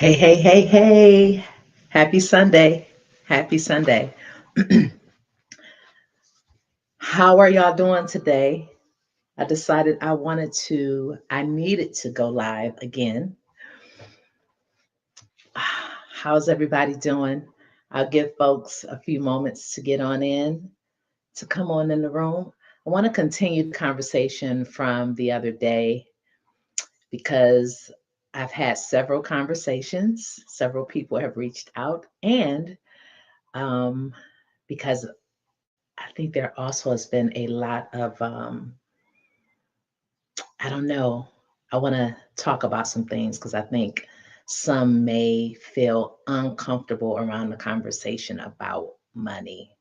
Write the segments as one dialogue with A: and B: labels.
A: Hey, hey, hey, hey. Happy Sunday. Happy Sunday. How are y'all doing today? I decided I needed to go live again. How's everybody doing? I'll give folks a few moments to get on in, to come on in the room. I want to continue the conversation from the other day because I've had several conversations, several people have reached out, and um, because I think there also has been a lot of, I don't know. I want to talk about some things because I think some may feel uncomfortable around the conversation about money.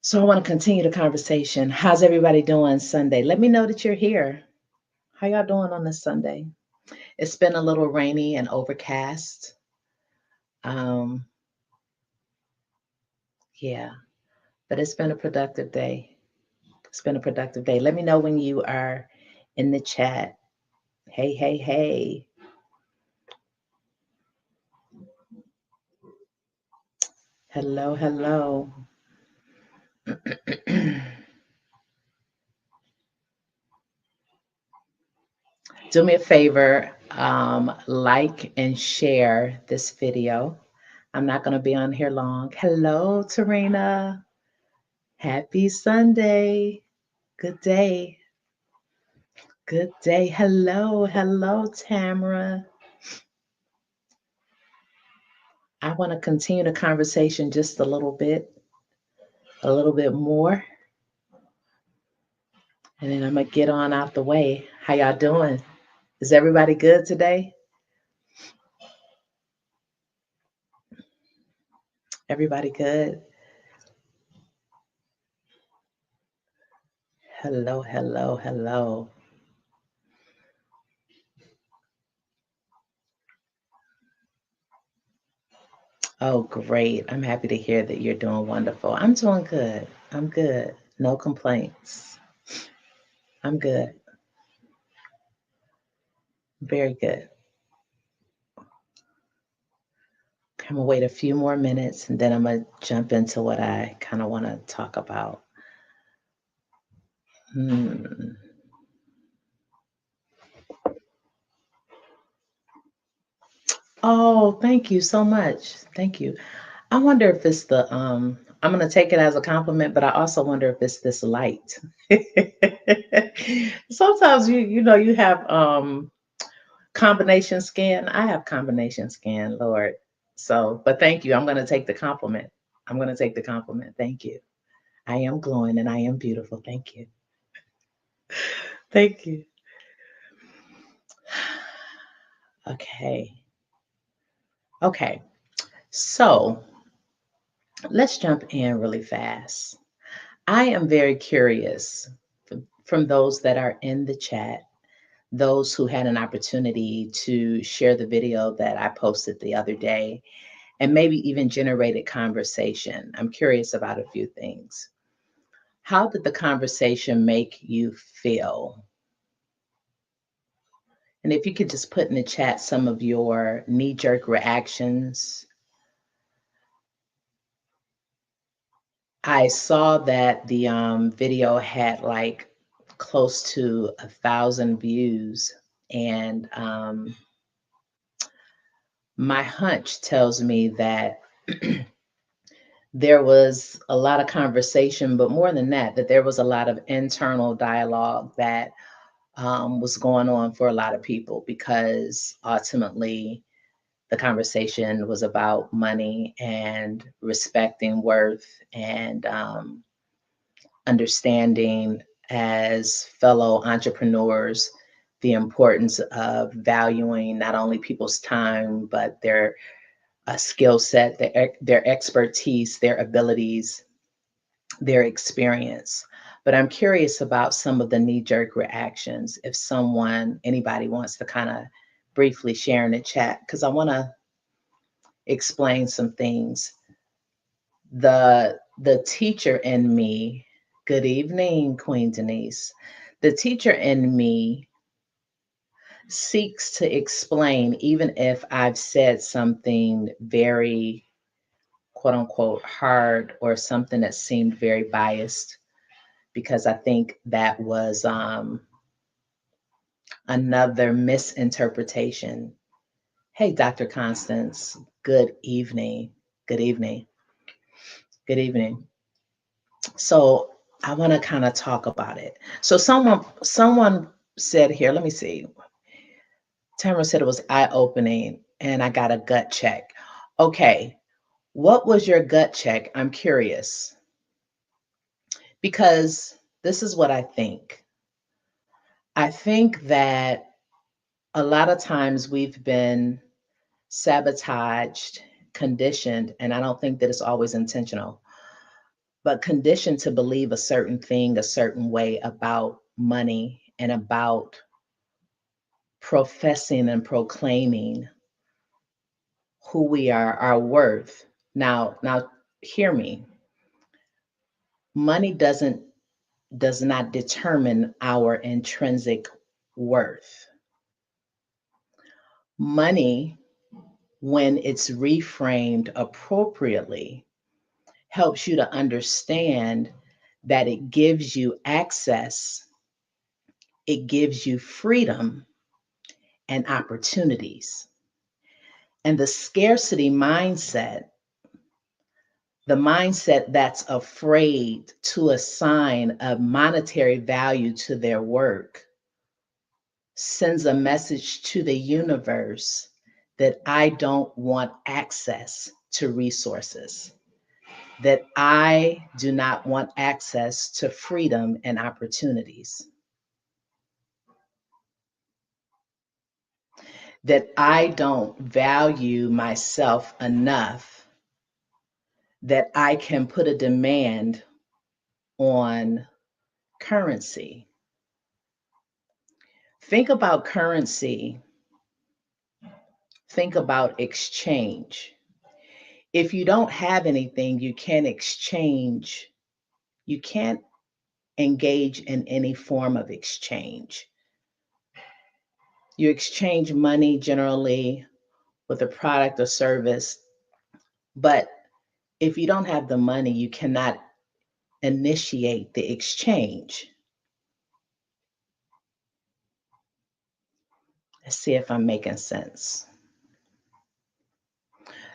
A: So I want to continue the conversation. How's everybody doing Sunday? Let me know that you're here. How y'all doing on this Sunday? It's been a little rainy and overcast. Um, yeah, but it's been a productive day. It's been a productive day. Let me know when you are in the chat. Hey, hey, hey. Hello, hello. Do me a favor, like and share this video. I'm not going to be on here long. Hello, Tarina. Happy Sunday. Good day. Good day. Hello, hello, Tamara. I want to continue the conversation just a little bit more, and then I'm going to get on out the way. How y'all doing? Is everybody good today? Everybody good? Hello, hello, hello. Oh, great. I'm happy to hear that you're doing wonderful. I'm doing good. I'm good. No complaints. I'm good. Very good. I'm gonna wait a few more minutes and then I'm gonna jump into what I kind of want to talk about. Hmm. Oh, thank you so much. Thank you. I wonder if it's I'm gonna take it as a compliment, but I also wonder if it's this light. Sometimes you have combination skin. I have combination skin, Lord. So, but thank you. I'm going to take the compliment. I'm going to take the compliment. Thank you. I am glowing and I am beautiful. Thank you. Thank you. Okay. Okay. So let's jump in really fast. I am very curious from those that are in the chat, those who had an opportunity to share the video that I posted the other day and maybe even generated conversation. I'm curious about a few things. How did the conversation make you feel? And if you could just put in the chat some of your knee jerk reactions. I saw that the video had like close to 1,000 views. And my hunch tells me that there was a lot of conversation, but more than that, that there was a lot of internal dialogue that was going on for a lot of people because ultimately the conversation was about money and respecting worth and understanding as fellow entrepreneurs the importance of valuing not only people's time but their skill set, their expertise, their abilities, their experience. But I'm curious about some of the knee jerk reactions. If anybody wants to kind of briefly share in the chat, because I want to explain some things. The teacher in me, good evening, Queen Denise. The teacher in me seeks to explain, even if I've said something very quote unquote hard or something that seemed very biased, because I think that was another misinterpretation. Hey, Dr. Constance, good evening. Good evening. Good evening. So I want to kind of talk about it. So someone said here, let me see. Tamara said it was eye-opening and I got a gut check. Okay, what was your gut check? I'm curious because this is what I think. I think that a lot of times we've been sabotaged, conditioned, and I don't think that it's always intentional, but conditioned to believe a certain thing, a certain way about money and about professing and proclaiming who we are, our worth. Now hear me. Money does not determine our intrinsic worth. Money, when it's reframed appropriately, helps you to understand that it gives you access, it gives you freedom and opportunities. And the scarcity mindset, the mindset that's afraid to assign a monetary value to their work, sends a message to the universe that I don't want access to resources, that I do not want access to freedom and opportunities, that I don't value myself enough that I can put a demand on currency. Think about currency, think about exchange. If you don't have anything, you can't exchange, you can't engage in any form of exchange. You exchange money generally with a product or service, but if you don't have the money, you cannot initiate the exchange. Let's see if I'm making sense.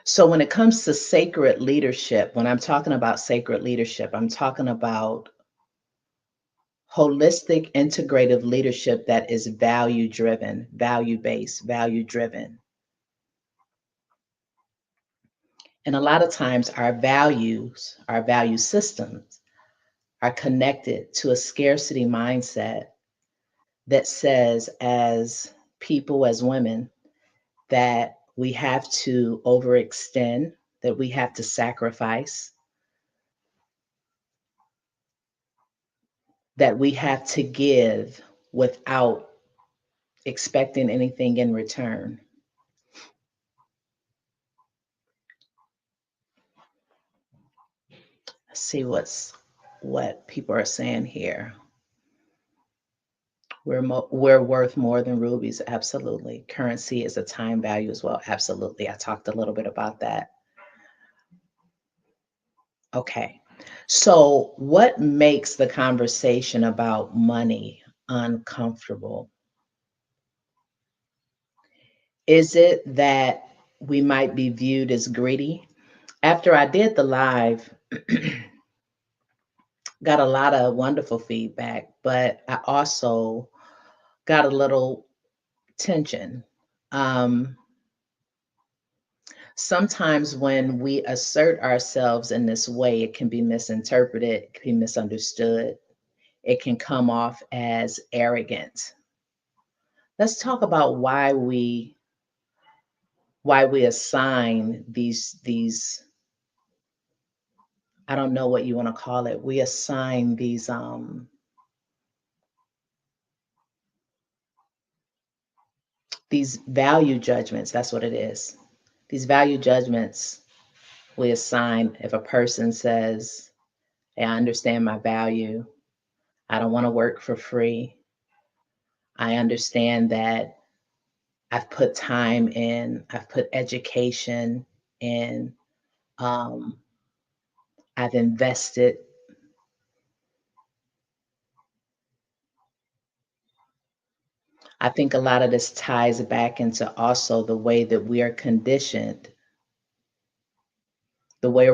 A: So, when it comes to sacred leadership, when I'm talking about sacred leadership, I'm talking about holistic, integrative leadership that is value driven, value based, value driven. And a lot of times, our values, our value systems are connected to a scarcity mindset that says, as people, as women, that we have to overextend, that we have to sacrifice, that we have to give without expecting anything in return. Let's see what people are saying here. We're worth more than rubies. Absolutely. Currency is a time value as well. Absolutely. I talked a little bit about that. Okay. So, what makes the conversation about money uncomfortable? Is it that we might be viewed as greedy? After I did the live, got a lot of wonderful feedback, but I also got a little tension. Um, Sometimes when we assert ourselves in this way, it can be misinterpreted, it can be misunderstood, it can come off as arrogant. Let's talk about why we assign these I don't know what you want to call it. We assign these value judgments. That's what it is. These value judgments we assign if a person says, "Hey, I understand my value. I don't want to work for free. I understand that I've put time in, I've put education in, um, I've invested. I think a lot of this ties back into also the way that we are conditioned, the way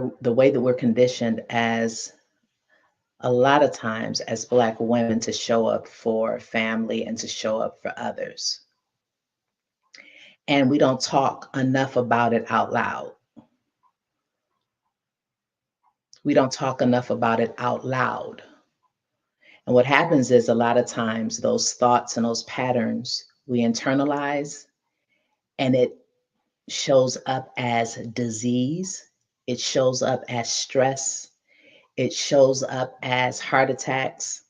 A: that we're conditioned as a lot of times as Black women to show up for family and to show up for others. And we don't talk enough about it out loud. We don't talk enough about it out loud. And what happens is a lot of times those thoughts and those patterns we internalize, and it shows up as disease, it shows up as stress, it shows up as heart attacks,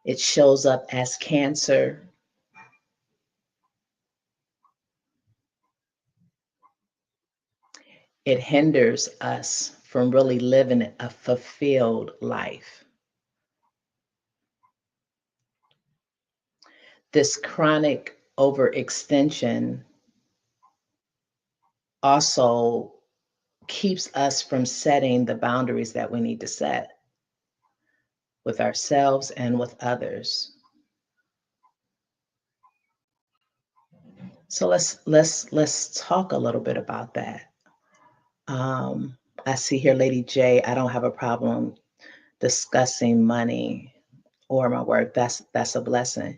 A: it shows up as cancer. It hinders us from really living a fulfilled life. This chronic overextension also keeps us from setting the boundaries that we need to set with ourselves and with others. So let's talk a little bit about that. Um, I see here, Lady J. I don't have a problem discussing money or my work. That's a blessing.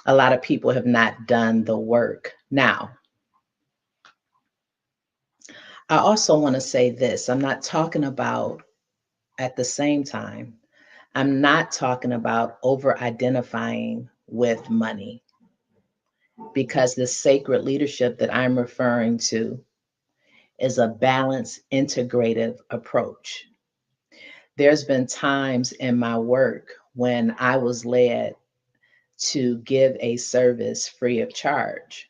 A: A lot of people have not done the work. Now, I also want to say this. I'm not talking about at the same time. I'm not talking about over identifying with money because the sacred leadership that I'm referring to is a balanced, integrative approach. There's been times in my work when I was led to give a service free of charge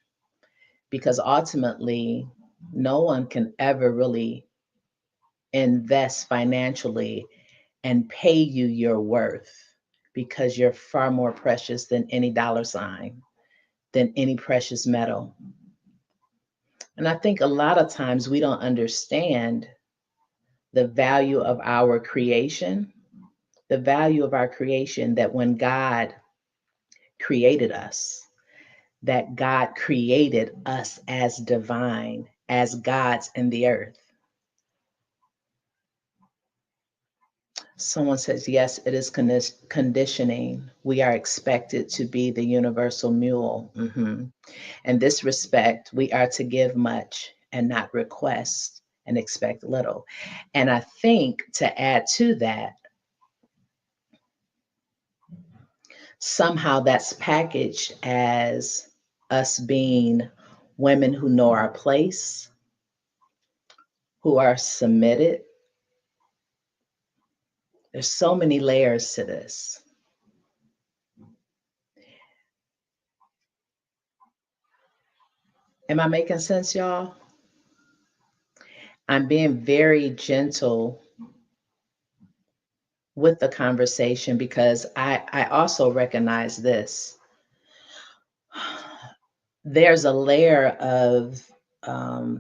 A: because ultimately, no one can ever really invest financially and pay you your worth because you're far more precious than any dollar sign, than any precious metal. And I think a lot of times we don't understand the value of our creation, the value of our creation that when God created us, that God created us as divine, as gods in the earth. Someone says, yes, it is conditioning. We are expected to be the universal mule. In this respect, we are to give much and not request and expect little. And I think to add to that, somehow that's packaged as us being women who know our place, who are submitted. There's so many layers to this. Am I making sense, y'all? I'm being very gentle with the conversation because I also recognize this. There's a layer of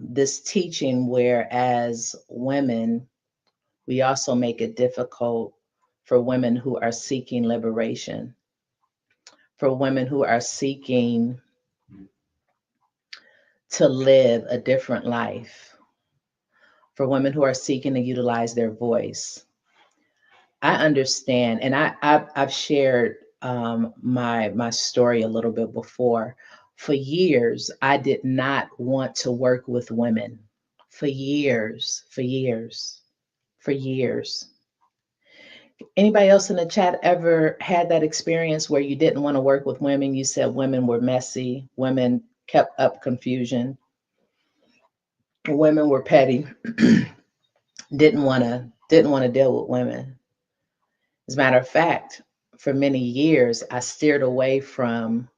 A: this teaching where, as women, we also make it difficult for women who are seeking liberation, for women who are seeking to live a different life, for women who are seeking to utilize their voice. I understand, and I've shared my story a little bit before. For years, I did not want to work with women. For years, for years, for years. Anybody else in the chat ever had that experience where you didn't want to work with women? You said women were messy, women kept up confusion, women were petty, didn't want to deal with women. As a matter of fact, for many years, I steered away from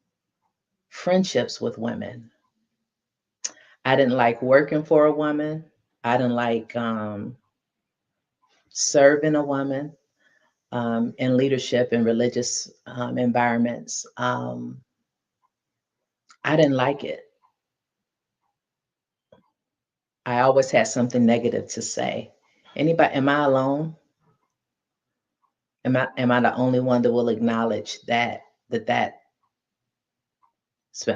A: friendships with women. I didn't like working for a woman. I didn't like serving a woman in leadership in religious environments. I didn't like it. I always had something negative to say. Anybody, am I alone? Am I the only one that will acknowledge that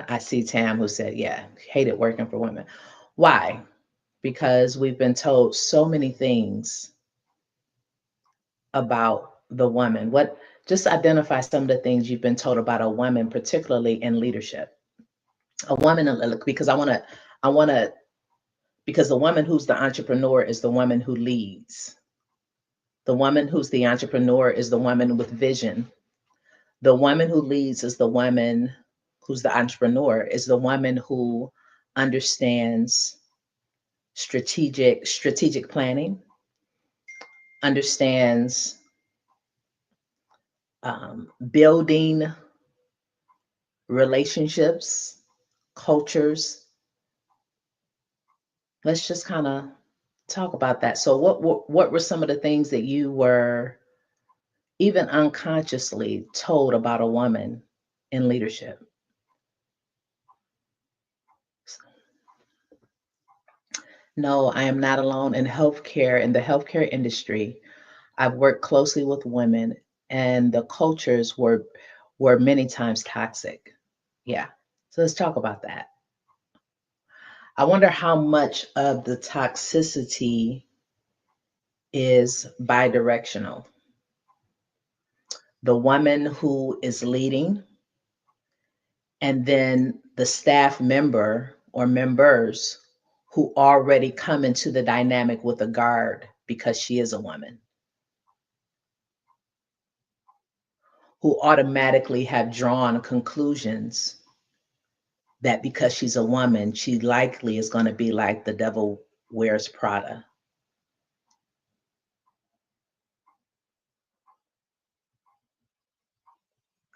A: I see Tam who said, yeah, hated working for women. Why? Because we've been told so many things about the woman. What Just identify some of the things you've been told about a woman, particularly in leadership. A woman, because I want to, because the woman who's the entrepreneur is the woman who leads. The woman who's the entrepreneur is the woman with vision. The woman who leads is the woman who's the entrepreneur, is the woman who understands strategic planning, understands building relationships, cultures. Let's just kind of talk about that. So, what were some of the things that you were even unconsciously told about a woman in leadership? No, I am not alone in healthcare. In the healthcare industry, I've worked closely with women, and the cultures were many times toxic. Yeah. So let's talk about that. I wonder how much of the toxicity is bidirectional. The woman who is leading, and then the staff member or members who already come into the dynamic with a guard because she is a woman, who automatically have drawn conclusions that because she's a woman, she likely is going to be like the devil wears Prada.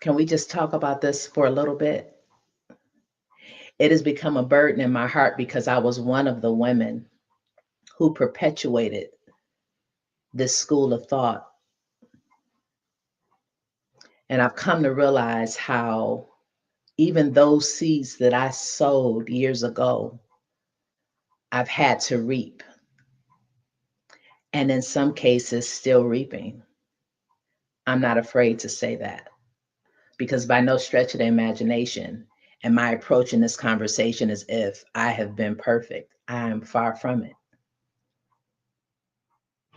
A: Can we just talk about this for a little bit? It has become a burden in my heart because I was one of the women who perpetuated this school of thought. And I've come to realize how even those seeds that I sowed years ago, I've had to reap. And in some cases, still reaping. I'm not afraid to say that because by no stretch of the imagination, and my approach in this conversation is if I have been perfect. I am far from it.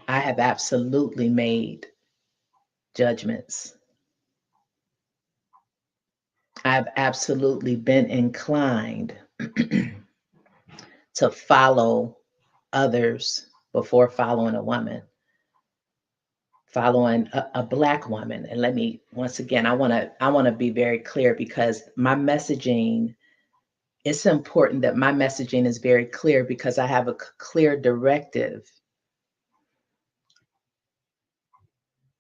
A: I have absolutely made judgments. I've absolutely been inclined to follow others before following a woman, following a black woman. And let me once again, I want to be very clear because my messaging, it's important that my messaging is very clear because I have a clear directive.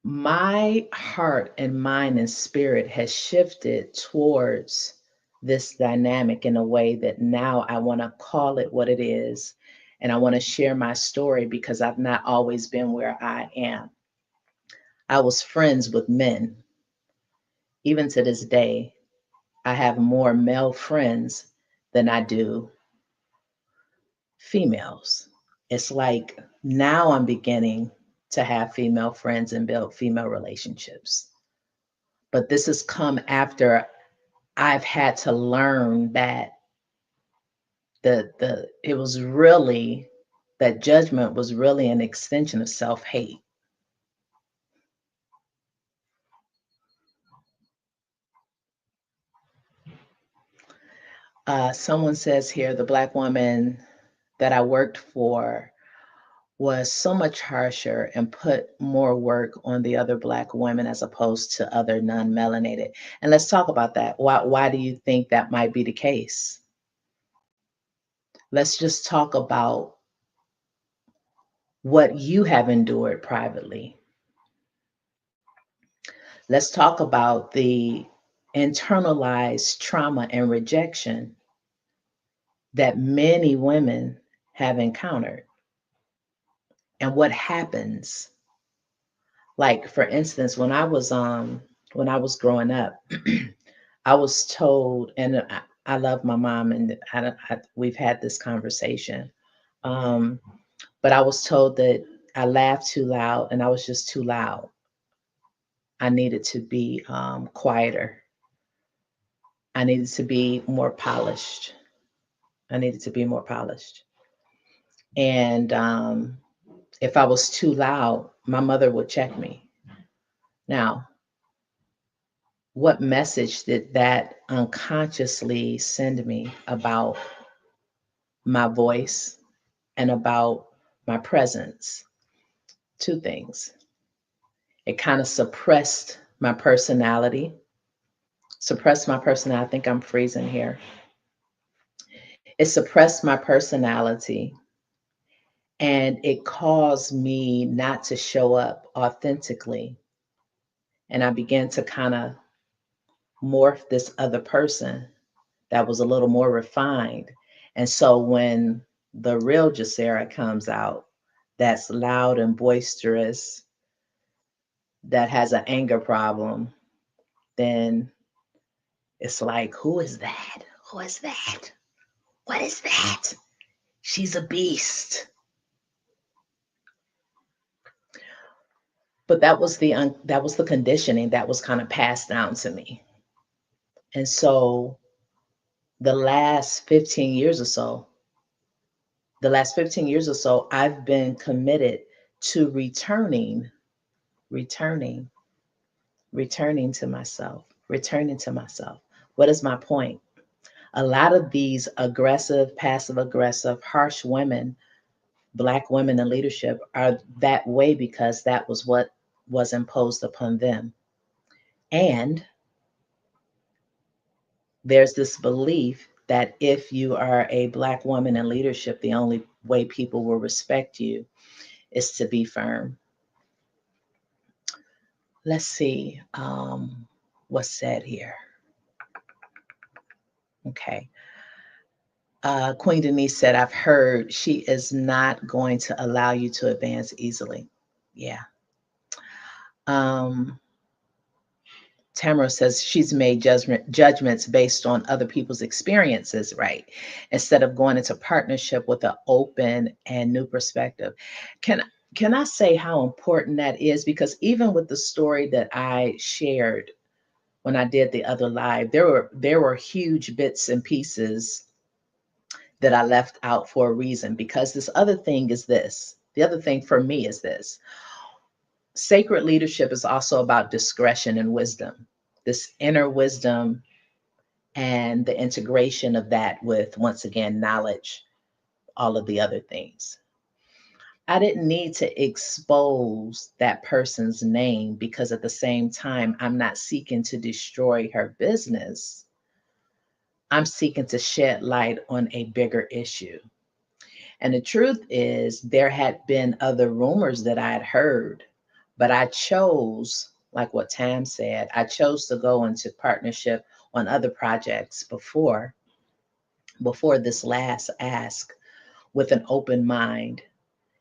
A: My heart and mind and spirit has shifted towards this dynamic in a way that now I want to call it what it is. And I want to share my story because I've not always been where I am. I was friends with men. Even to this day, I have more male friends than I do females. It's like now I'm beginning to have female friends and build female relationships. But this has come after I've had to learn that the it was really that judgment was really an extension of self-hate. Someone says here the black woman that I worked for was so much harsher and put more work on the other black women as opposed to other non-melanated. And let's talk about that. Why do you think that might be the case? Let's just talk about what you have endured privately. Let's talk about the internalized trauma and rejection that many women have encountered and what happens. Like for instance, when I was growing up, I was told, and I love my mom, and we've had this conversation. Um, but I was told that I laughed too loud and I was just too loud. I needed to be quieter. I needed to be more polished. I needed to be more polished. And if I was too loud, my mother would check me. Now, what message did that unconsciously send me about my voice and about my presence? Two things. It kind of suppressed my personality. I think I'm freezing here. It suppressed my personality and it caused me not to show up authentically. And I began to kind of morph this other person that was a little more refined. And so when the real Jacera comes out, that's loud and boisterous, that has an anger problem, then it's like, who is that? Who is that? What is that? She's a beast. But that was the conditioning that was kind of passed down to me. And so the last 15 years or so, the last 15 years or so, I've been committed to returning, returning to myself, returning to myself. What is my point? A lot of these aggressive, passive aggressive, harsh women, Black women in leadership are that way because that was what was imposed upon them. And there's this belief that if you are a Black woman in leadership, the only way people will respect you is to be firm. Let's see what's said here. Okay. Queen Denise said, I've heard she is not going to allow you to advance easily. Yeah. Um, Tamara says she's made judgments based on other people's experiences, right? Instead of going into partnership with an open and new perspective. Can can I say how important that is? Because even with the story that I shared when I did the other live, there were huge bits and pieces that I left out for a reason. Because this other thing is this. The other thing for me is this. Sacred leadership is also about discretion and wisdom. This inner wisdom and the integration of that with, once again, knowledge, all of the other things. I didn't need to expose that person's name because at the same time, I'm not seeking to destroy her business. I'm seeking to shed light on a bigger issue. And the truth is, there had been other rumors that I had heard, but I chose, like what Tam said, I chose to go into partnership on other projects before this last ask with an open mind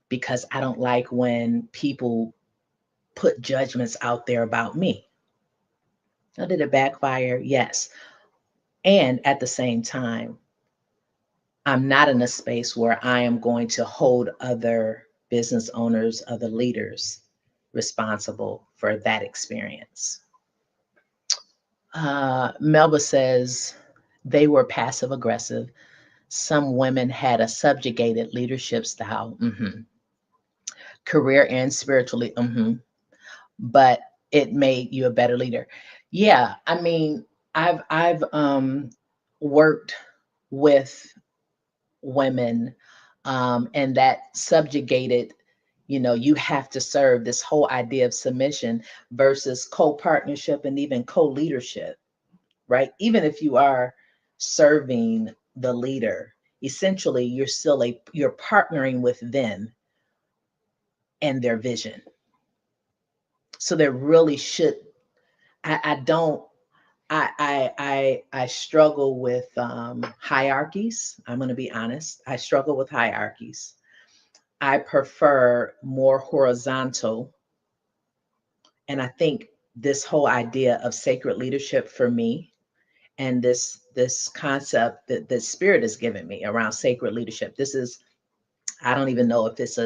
A: because I don't like when people put judgments out there about me. Now, did it backfire? Yes. And at the same time, I'm not in a space where I am going to hold other business owners, other leaders responsible for that experience. Melba says they were passive aggressive. Some women had a subjugated leadership style, career and spiritually, but it made you a better leader. Yeah, I mean, I've worked with women and that subjugated, you have to serve, this whole idea of submission versus co-partnership and even co-leadership, right? Even if you are serving the leader, essentially you're partnering with them and their vision. So there really should, I don't, I struggle with hierarchies. I'm going to be honest. I struggle with hierarchies. I prefer more horizontal. And I think this whole idea of sacred leadership for me and this concept that the spirit has given me around sacred leadership, this is I don't even know if it's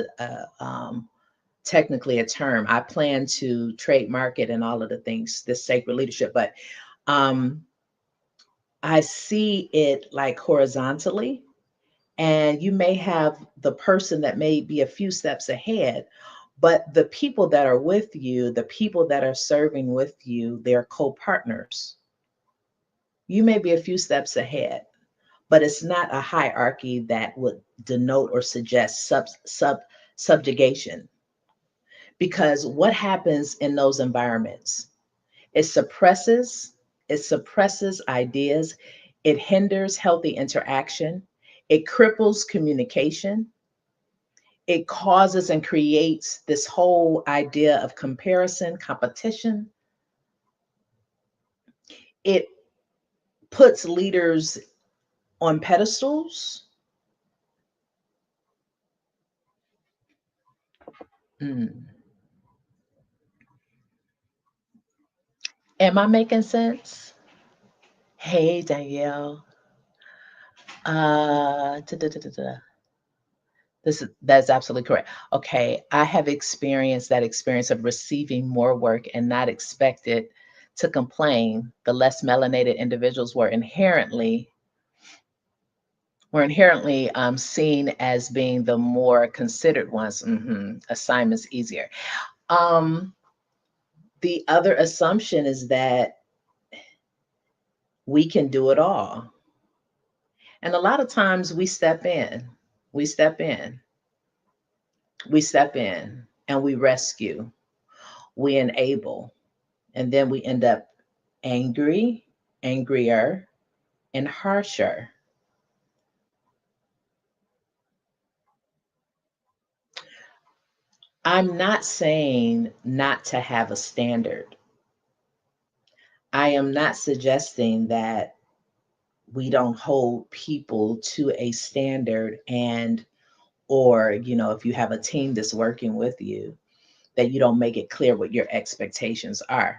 A: technically a term. I plan to trademark it and all of the things, this sacred leadership, but um, I see it like horizontally, and you may have the person that may be a few steps ahead, but the people that are with you, the people that are serving with you, they're co-partners. You may be a few steps ahead, but it's not a hierarchy that would denote or suggest subjugation. Because what happens in those environments? It suppresses, it suppresses ideas, it hinders healthy interaction, it cripples communication, it causes and creates this whole idea of comparison, competition. It puts leaders on pedestals. Mm. Am I making sense? Hey, Danielle. Da, da, da, da, da. That's absolutely correct. Okay, I have experienced that experience of receiving more work and not expected to complain. The less melanated individuals were inherently seen as being the more considered ones. Assignments easier. Um, the other assumption is that we can do it all, and a lot of times we step in, we step in, and we rescue, we enable, and then we end up angry, angrier, and harsher. I'm not saying not to have a standard. I am not suggesting that we don't hold people to a standard, and or if you have a team that's working with you, that you don't make it clear what your expectations are.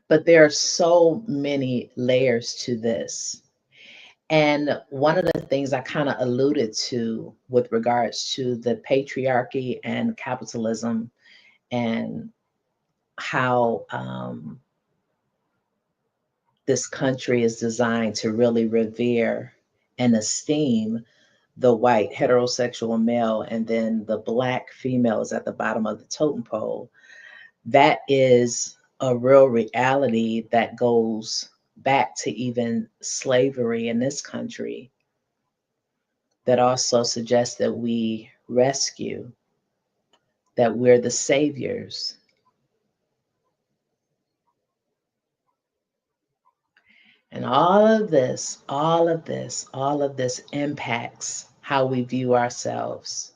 A: But there are so many layers to this. And one of the things I kind of alluded to with regards to the patriarchy and capitalism, and how this country is designed to really revere and esteem the white heterosexual male, and then the black female is at the bottom of the totem pole. That is a real reality that goes back to even slavery in this country, that also suggests that we rescue, that we're the saviors. And all of this impacts how we view ourselves.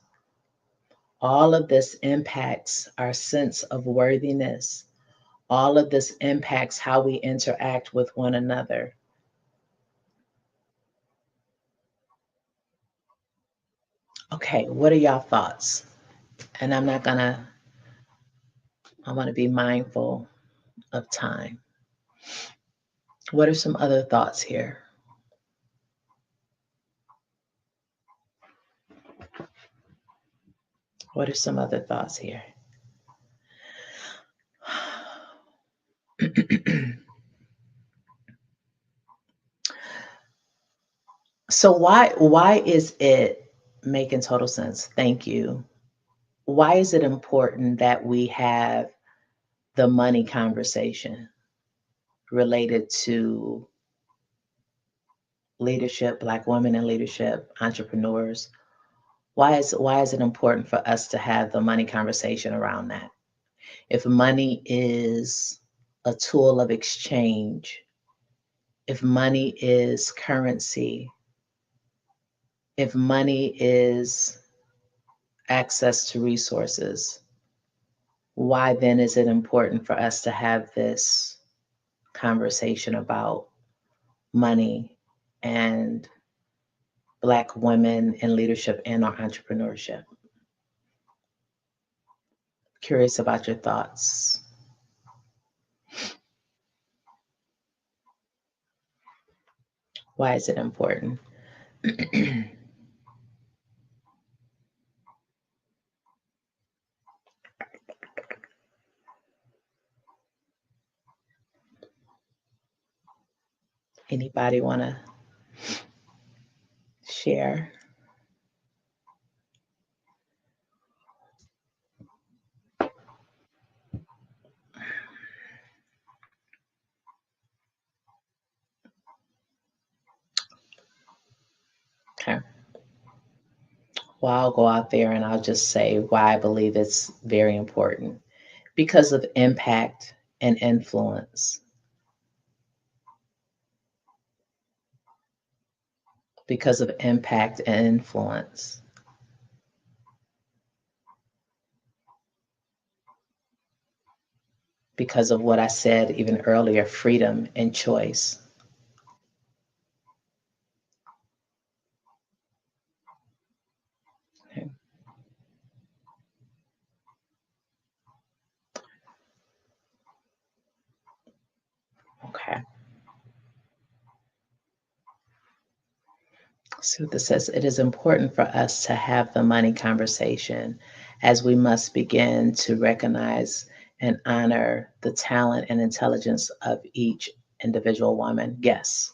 A: All of this impacts our sense of worthiness. All of this impacts how we interact with one another. Okay, what are y'all thoughts? And I want to be mindful of time. What are some other thoughts here? What are some other thoughts here? So why is it making total sense? Thank you. Why is it important that we have the money conversation related to leadership, Black women in leadership, entrepreneurs? Why is it important for us to have the money conversation around that? If money is a tool of exchange, if money is currency, if money is access to resources, why then is it important for us to have this conversation about money and Black women in leadership and our entrepreneurship? Curious about your thoughts. Why is it important? Anybody want to share? Okay. Well, I'll go out there and I'll just say why I believe it's very important. Because of impact and influence. Because of impact and influence. Because of what I said even earlier, freedom and choice. Okay. Okay. So this says it is important for us to have the money conversation as we must begin to recognize and honor the talent and intelligence of each individual woman. Yes.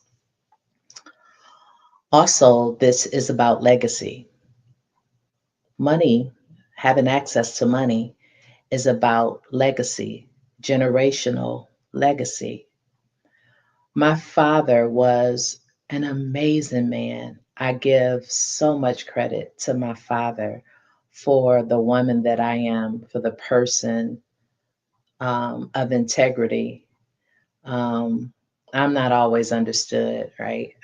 A: Also, this is about legacy. Money, having access to money, is about legacy, generational legacy. My father was an amazing man. I give so much credit to my father for the woman that I am, for the person of integrity. Um, I'm not always understood, right?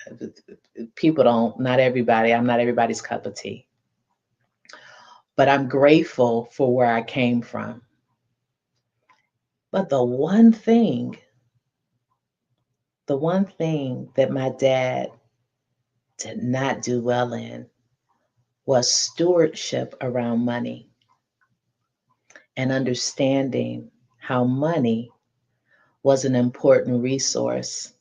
A: People don't, not everybody, I'm not everybody's cup of tea, but I'm grateful for where I came from. But the one thing that my dad did not do well in was stewardship around money and understanding how money was an important resource.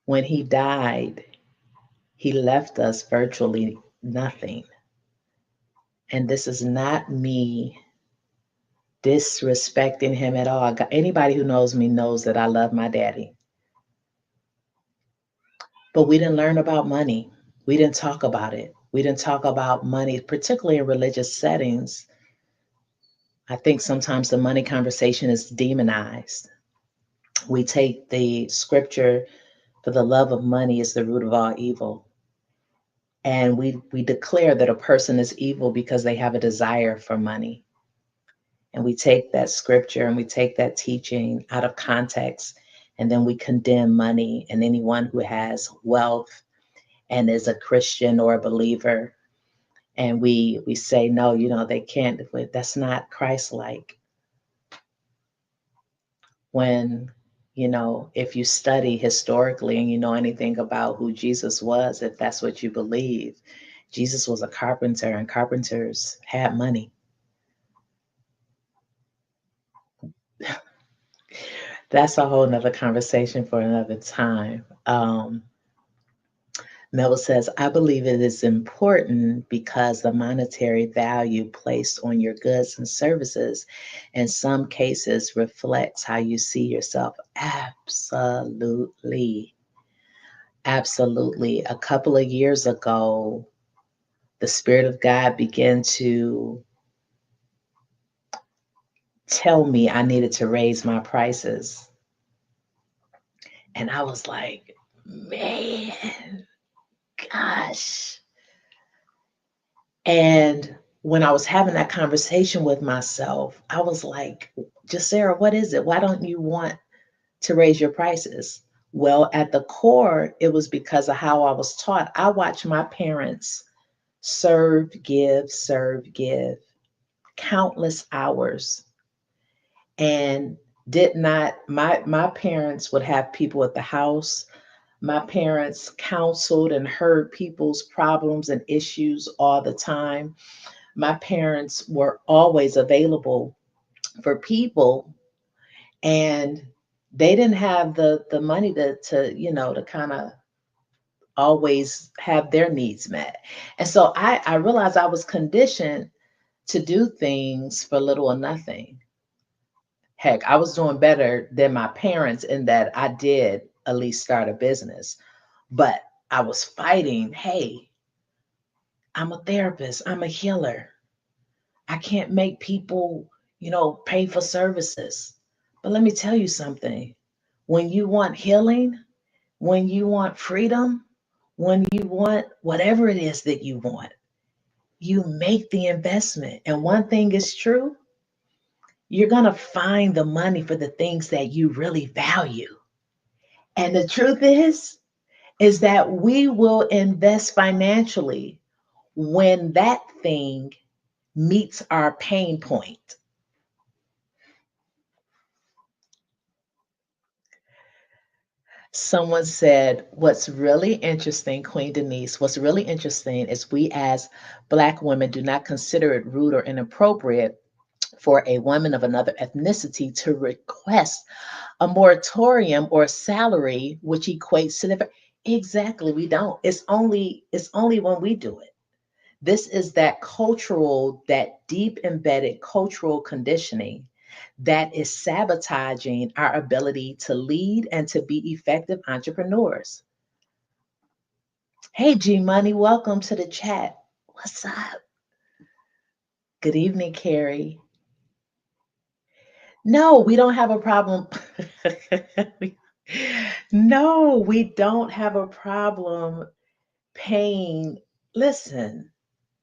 A: When he died, he left us virtually nothing. And this is not me disrespecting him at all. Anybody who knows me knows that I love my daddy. But we didn't learn about money. We didn't talk about it. We didn't talk about money, particularly in religious settings. I think sometimes the money conversation is demonized. We take the scripture, for the love of money is the root of all evil. And we declare that a person is evil because they have a desire for money. And we take that scripture and we take that teaching out of context, and then we condemn money and anyone who has wealth and is a Christian or a believer. And we say, no, they can't, that's not Christ-like. When, if you study historically and you know anything about who Jesus was, if that's what you believe, Jesus was a carpenter and carpenters had money. That's a whole nother conversation for another time. Melville says, I believe it is important because the monetary value placed on your goods and services in some cases reflects how you see yourself. Absolutely. Absolutely. A couple of years ago, the Spirit of God began to tell me I needed to raise my prices. And I was like, man, gosh. And when I was having that conversation with myself, I was like, Jasera, what is it? Why don't you want to raise your prices? Well, at the core, it was because of how I was taught. I watched my parents serve, give countless hours, and did not my parents would have people at the house. My parents counseled and heard people's problems and issues all the time. My parents were always available for people, and they didn't have the money to kind of always have their needs met. And so I realized I was conditioned to do things for little or nothing. Heck, I was doing better than my parents in that I did at least start a business. But I was fighting, hey, I'm a therapist, I'm a healer. I can't make people, pay for services. But let me tell you something. When you want healing, when you want freedom, when you want whatever it is that you want, you make the investment. And one thing is true, you're going to find the money for the things that you really value. And the truth is that we will invest financially when that thing meets our pain point. Someone said, what's really interesting, Queen Denise, what's really interesting is we as Black women do not consider it rude or inappropriate for a woman of another ethnicity to request a moratorium or salary, which equates to the exactly we don't. It's only when we do it. This is that cultural, that deep embedded cultural conditioning that is sabotaging our ability to lead and to be effective entrepreneurs. Hey, G Money, welcome to the chat. What's up? Good evening, Carrie. No, we don't have a problem. No, we don't have a problem paying. Listen,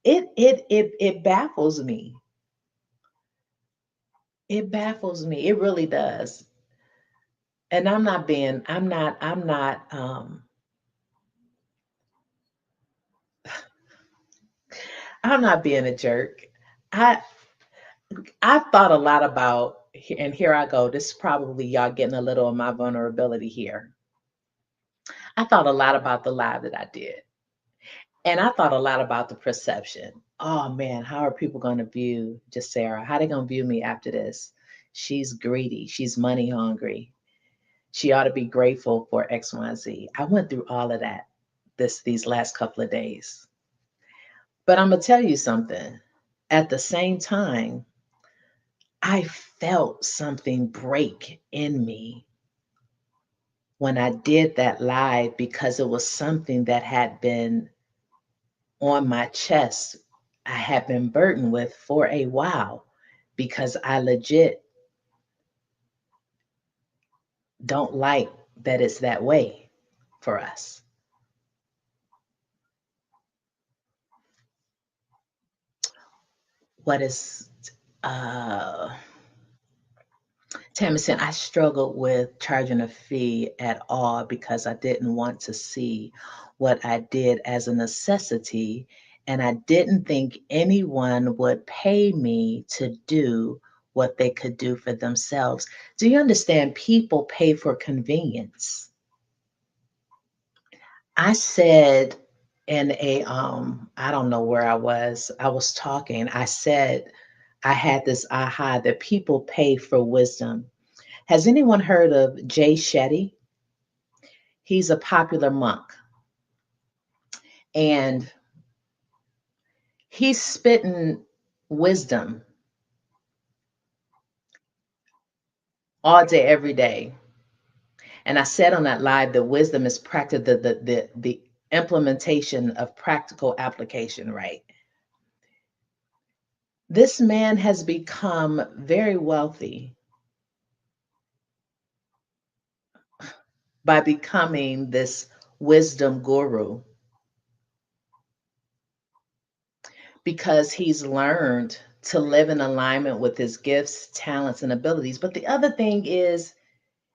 A: it baffles me. It baffles me. It really does. And I'm not being a jerk. I I've thought a lot about, and here I go. This is probably y'all getting a little of my vulnerability here. I thought a lot about the live that I did. And I thought a lot about the perception. Oh man, how are people going to view Jasera? How they going to view me after this? She's greedy. She's money hungry. She ought to be grateful for X, Y, Z. I went through all of that these last couple of days. But I'm gonna tell you something. At the same time, I felt something break in me when I did that live because it was something that had been on my chest. I had been burdened with for a while because I legit don't like that it's that way for us. What is uh Tamison, I struggled with charging a fee at all because I didn't want to see what I did as a necessity, and I didn't think anyone would pay me to do what they could do for themselves. Do you understand? People pay for convenience. I said in I don't know where I was talking. I said I had this aha that people pay for wisdom. Has anyone heard of Jay Shetty? He's a popular monk, and he's spitting wisdom all day, every day. And I said on that live that wisdom is practice the implementation of practical application, right? This man has become very wealthy by becoming this wisdom guru because he's learned to live in alignment with his gifts, talents, and abilities. But the other thing is,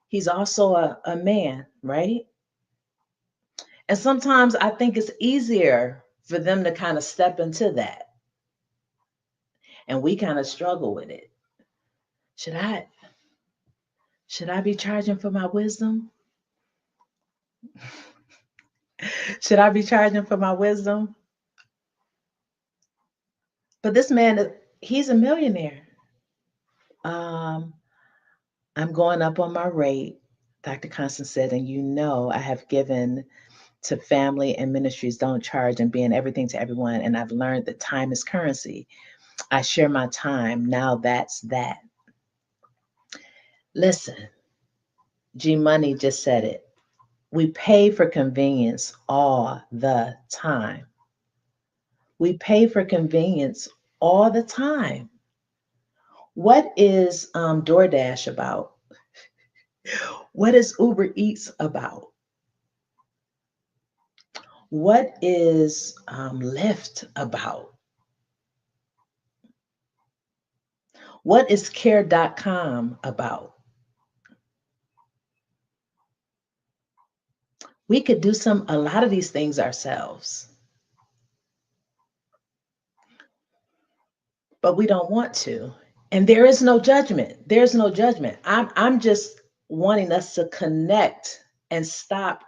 A: he's also a man, right? And sometimes I think it's easier for them to kind of step into that. And we kind of struggle with it. Should I should I be charging for my wisdom? Should I be charging for my wisdom? But this man, he's a millionaire. Um, I'm going up on my rate. Dr. Constance said, and I have given to family and ministries, don't charge and being everything to everyone. And I've learned that time is currency. I share my time. Now that's that. Listen, G Money just said it. We pay for convenience all the time. We pay for convenience all the time. What is DoorDash about? What is Uber Eats about? What is Lyft about? What is Care.com about? We could do a lot of these things ourselves, but we don't want to. And there is no judgment. There's no judgment. I'm just wanting us to connect and stop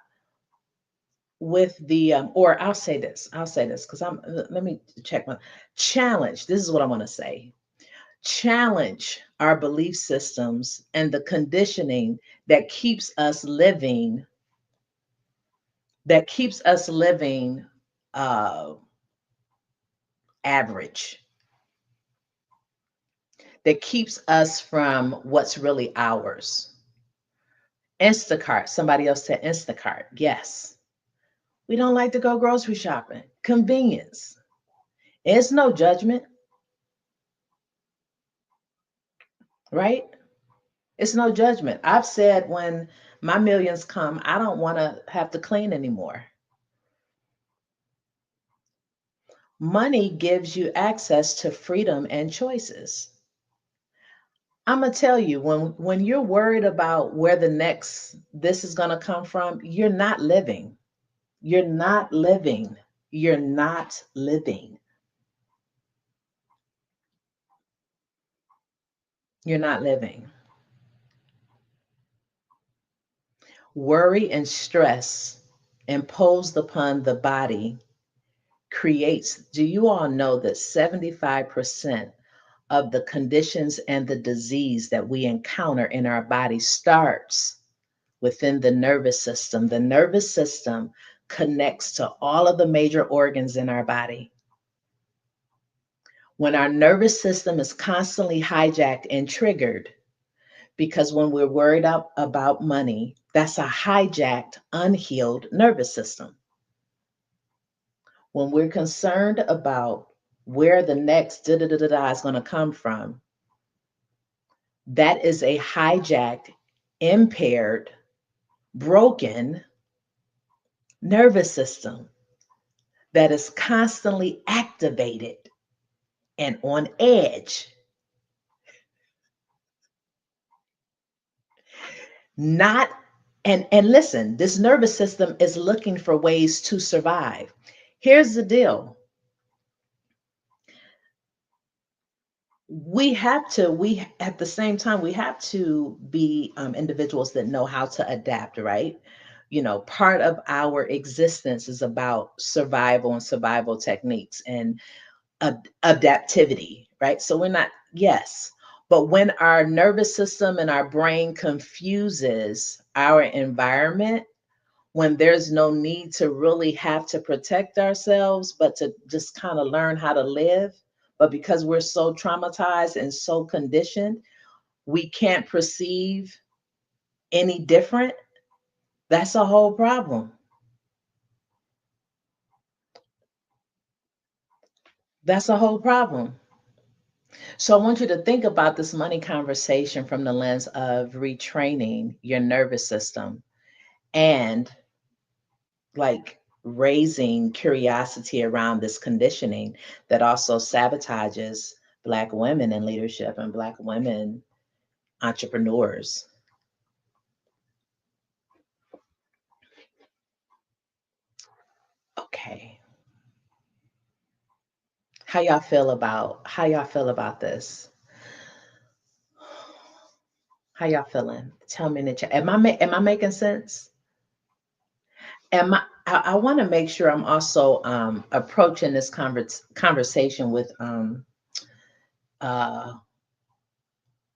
A: with the or I'll say this because let me check my challenge. This is what I want to say. Challenge our belief systems and the conditioning that keeps us living, that keeps us living uh average, that keeps us from what's really ours. Instacart, somebody else said Instacart. Yes. We don't like to go grocery shopping. Convenience. It's no judgment, right? It's no judgment. I've said when my millions come, I don't want to have to clean anymore. Money gives you access to freedom and choices. I'm gonna tell you, when you're worried about where the next this is gonna come from, you're not living. You're not living. You're not living. You're not living. Worry and stress imposed upon the body creates, do you all know that 75% of the conditions and the disease that we encounter in our body starts within the nervous system? The nervous system connects to all of the major organs in our body. When our nervous system is constantly hijacked and triggered, because when we're worried about money, that's a hijacked, unhealed nervous system. When we're concerned about where the next da da da da da is going to come from, that is a hijacked, impaired, broken nervous system that is constantly activated and on edge. Not and listen, this nervous system is looking for ways to survive. Here's the deal. We at the same time we have to be individuals that know how to adapt, right? You know, part of our existence is about survival and survival techniques and adaptivity, right? So we're not, yes, but when our nervous system and our brain confuses our environment, when there's no need to really have to protect ourselves, but to just kind of learn how to live. But because we're so traumatized and so conditioned, we can't perceive any different. That's a whole problem. That's a whole problem. So I want you to think about this money conversation from the lens of retraining your nervous system and like raising curiosity around this conditioning that also sabotages Black women in leadership and Black women entrepreneurs. Okay. How y'all feel about this? How y'all feeling? Tell me in the chat. Am I making sense? I want to make sure I'm also approaching this conversation with uh,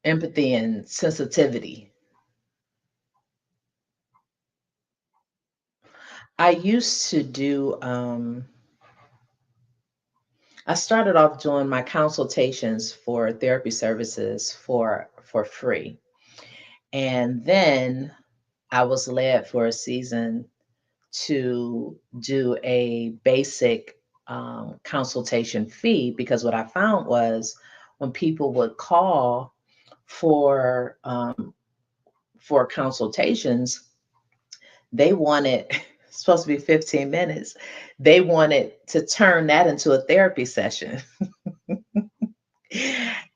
A: empathy and sensitivity. I used to do, I started off doing my consultations for therapy services for free. And then I was led for a season to do a basic consultation fee, because what I found was when people would call for consultations, they wanted it's supposed to be 15 minutes. They wanted to turn that into a therapy session.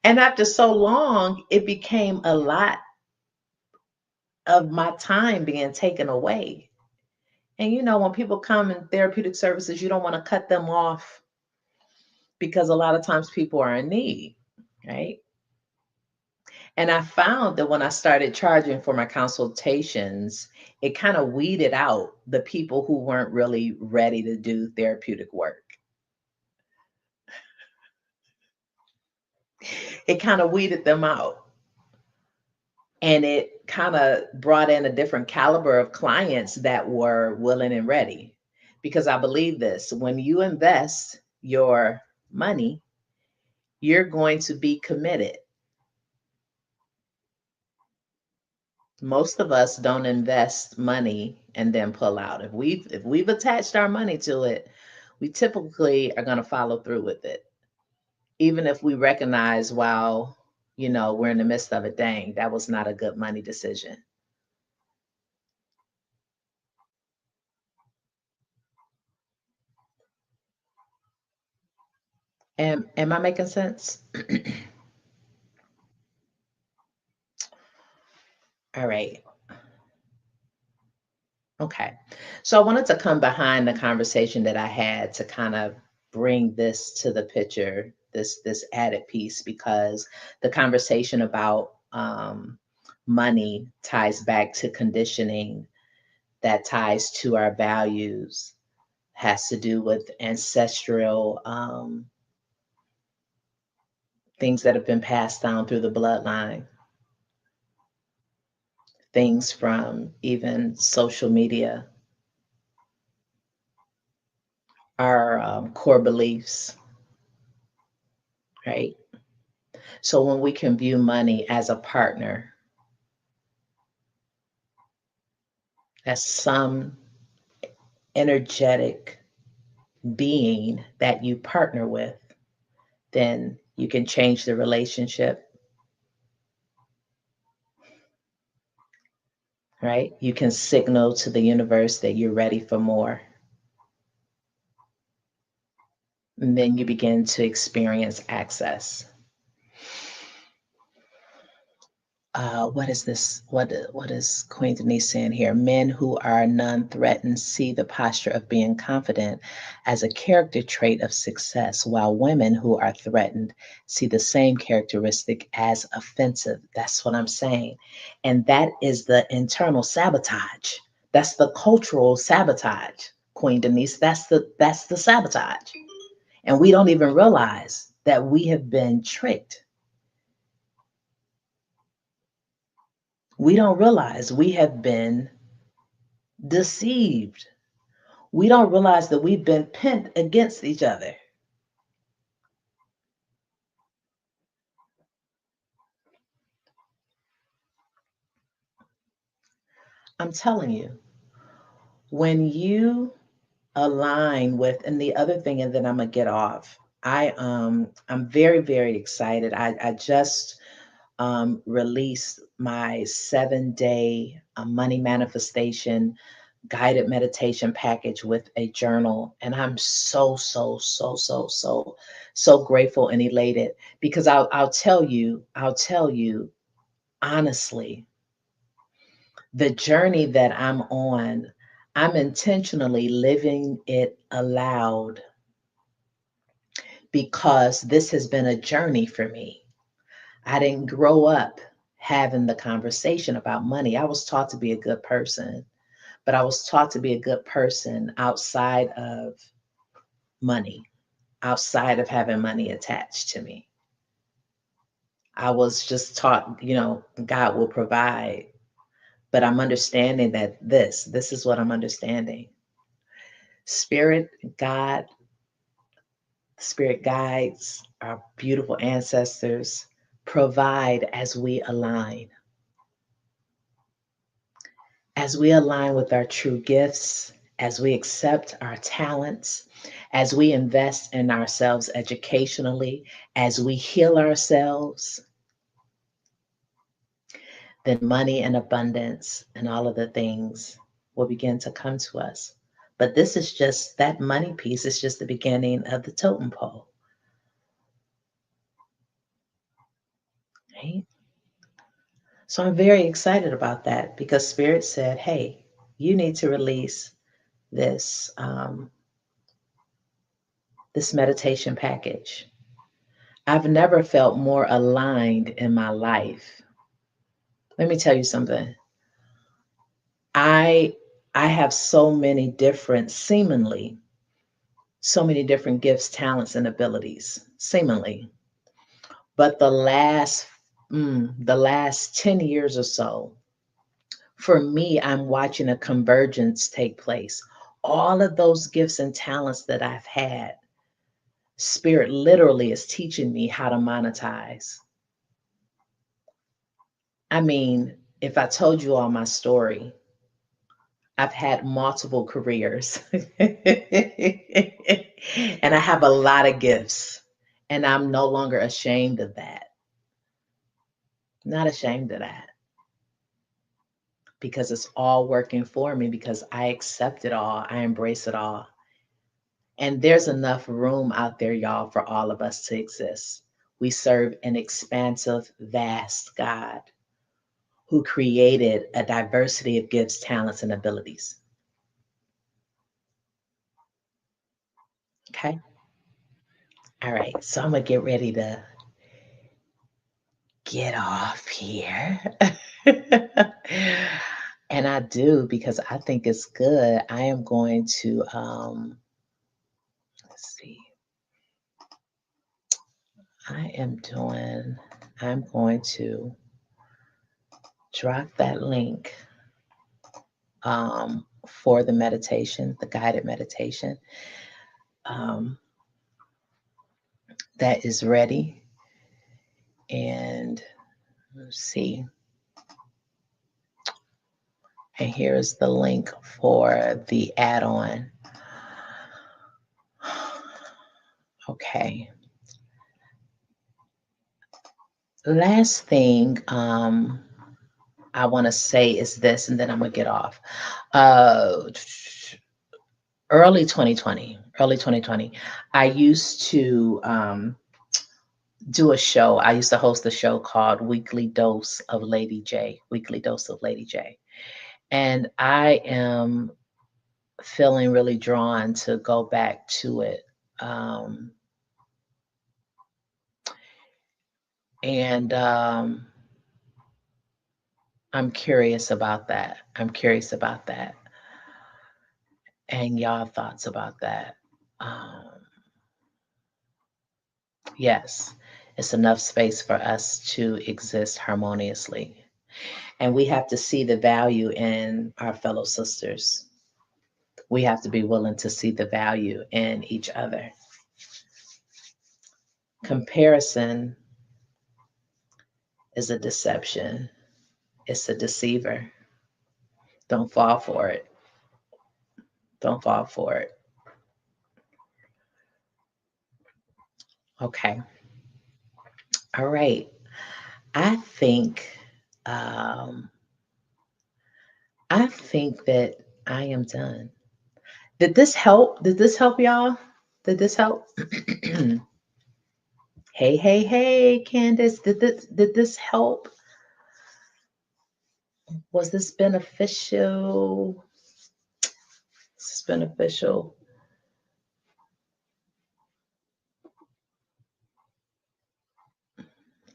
A: And after so long, it became a lot of my time being taken away. And when people come in therapeutic services, you don't want to cut them off because a lot of times people are in need, right? And I found that when I started charging for my consultations, it kind of weeded out the people who weren't really ready to do therapeutic work. It kind of weeded them out. And it kind of brought in a different caliber of clients that were willing and ready. Because I believe this, when you invest your money, you're going to be committed. Most of us don't invest money and then pull out. If we've attached our money to it, we typically are going to follow through with it. Even if we recognize while, we're in the midst of it, dang, that was not a good money decision. Am I making sense? All right. Okay. So I wanted to come behind the conversation that I had to kind of bring this to the picture, this added piece, because the conversation about money ties back to conditioning, that ties to our values, has to do with ancestral things that have been passed down through the bloodline, things from even social media, our core beliefs, right? So when we can view money as a partner, as some energetic being that you partner with, then you can change the relationship, right? You can signal to the universe that you're ready for more. And then you begin to experience access. What is this? What is Queen Denise saying here? Men who are non-threatened see the posture of being confident as a character trait of success, while women who are threatened see the same characteristic as offensive. That's what I'm saying. And that is the internal sabotage. That's the cultural sabotage, Queen Denise. That's the sabotage. And we don't even realize that we have been tricked. We don't realize we have been deceived. We don't realize that we've been pent against each other. I'm telling you, when you align with, and the other thing, and then I'm gonna get off. I'm very, very excited. I just released my 7-day money manifestation guided meditation package with a journal. And I'm so, so, so, so, so, so grateful and elated, because I'll tell you honestly, the journey that I'm on, I'm intentionally living it aloud, because this has been a journey for me. I didn't grow up having the conversation about money. I was taught to be a good person, but I was taught to be a good person outside of money, outside of having money attached to me. I was just taught, God will provide. But I'm understanding that this is what I'm understanding. Spirit, God, spirit guides, our beautiful ancestors provide as we align. As we align with our true gifts, as we accept our talents, as we invest in ourselves educationally, as we heal ourselves, then money and abundance and all of the things will begin to come to us. But this is just that money piece, is just the beginning of the totem pole, right? So I'm very excited about that because Spirit said, hey, you need to release this this meditation package. I've never felt more aligned in my life. Let me tell you something. I I have so many different, seemingly, so many different gifts, talents, and abilities, seemingly. But the last 10 years or so, for me, I'm watching a convergence take place. All of those gifts and talents that I've had, Spirit literally is teaching me how to monetize. I mean, if I told you all my story, I've had multiple careers and I have a lot of gifts, and I'm no longer ashamed of that. Not ashamed of that because it's all working for me because I accept it all, I embrace it all. And there's enough room out there, y'all, for all of us to exist. We serve an expansive, vast God who created a diversity of gifts, talents, and abilities. Okay. All right. So I'm going to get ready to get off here. And I do because I think it's good. I am going to, let's see, I'm going to drop that link for the meditation, the guided meditation um, that is ready. And let's see. And here's the link for the add on. Okay. Last thing I want to say is this, and then I'm going to get off. Uh, early 2020, I used to do a show. I used to host a show called Weekly Dose of Lady J, Weekly Dose of Lady J. And I am feeling really drawn to go back to it. Um, and I'm curious about that. I'm curious about that. And y'all thoughts about that. Um, yes, it's enough space for us to exist harmoniously. And we have to see the value in our fellow sisters. We have to be willing to see the value in each other. Comparison is a deception, it's a deceiver. Don't fall for it. Don't fall for it. Okay. All right. I think um, I think that I am done. Did this help? Did this help y'all? Did this help? Hey, hey, hey, Candace. Did this help? Was this beneficial? This is beneficial.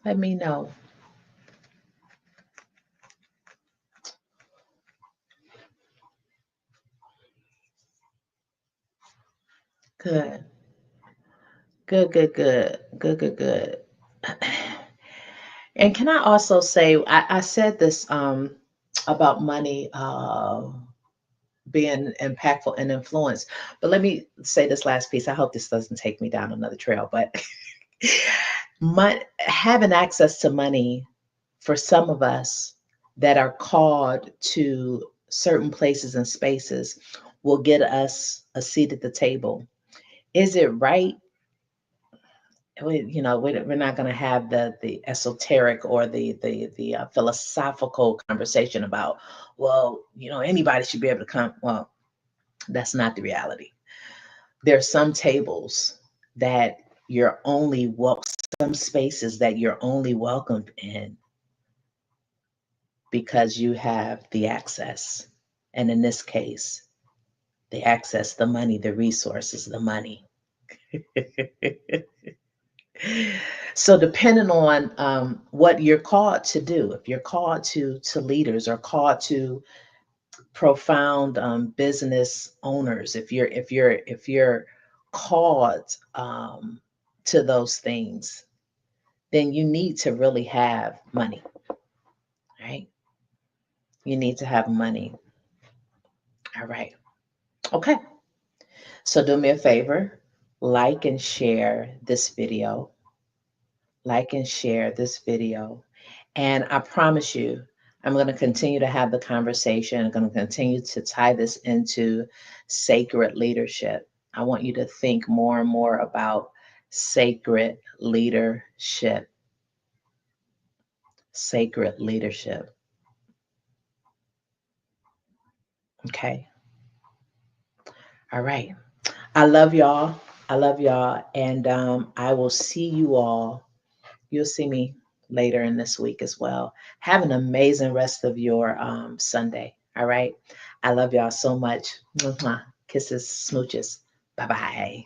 A: Let me know. Good. Good, good, good. Good, good, good. And can I also say, I said this about money being impactful and influence, but let me say this last piece. I hope this doesn't take me down another trail, but having access to money for some of us that are called to certain places and spaces will get us a seat at the table. Is it right? We're not going to have the esoteric or the philosophical conversation about, well, anybody should be able to come. Well, that's not the reality. There's some tables that you're only some spaces that you're only welcomed in because you have the access. And in this case, the access, the money, the resources, the money. So depending on what you're called to do, if you're called to leaders or called to profound business owners, if you're called to those things, then you need to really have money, right? You need to have money. All right. Okay. So do me a favor, like and share this video. Like and share this video. And I promise you, I'm going to continue to have the conversation. I'm going to continue to tie this into sacred leadership. I want you to think more and more about sacred leadership. Sacred leadership. Okay. All right. I love y'all. I love y'all. And I will see you all. You'll see me later in this week as well. Have an amazing rest of your Sunday. All right. I love y'all so much. Mwah. Kisses, smooches. Bye bye.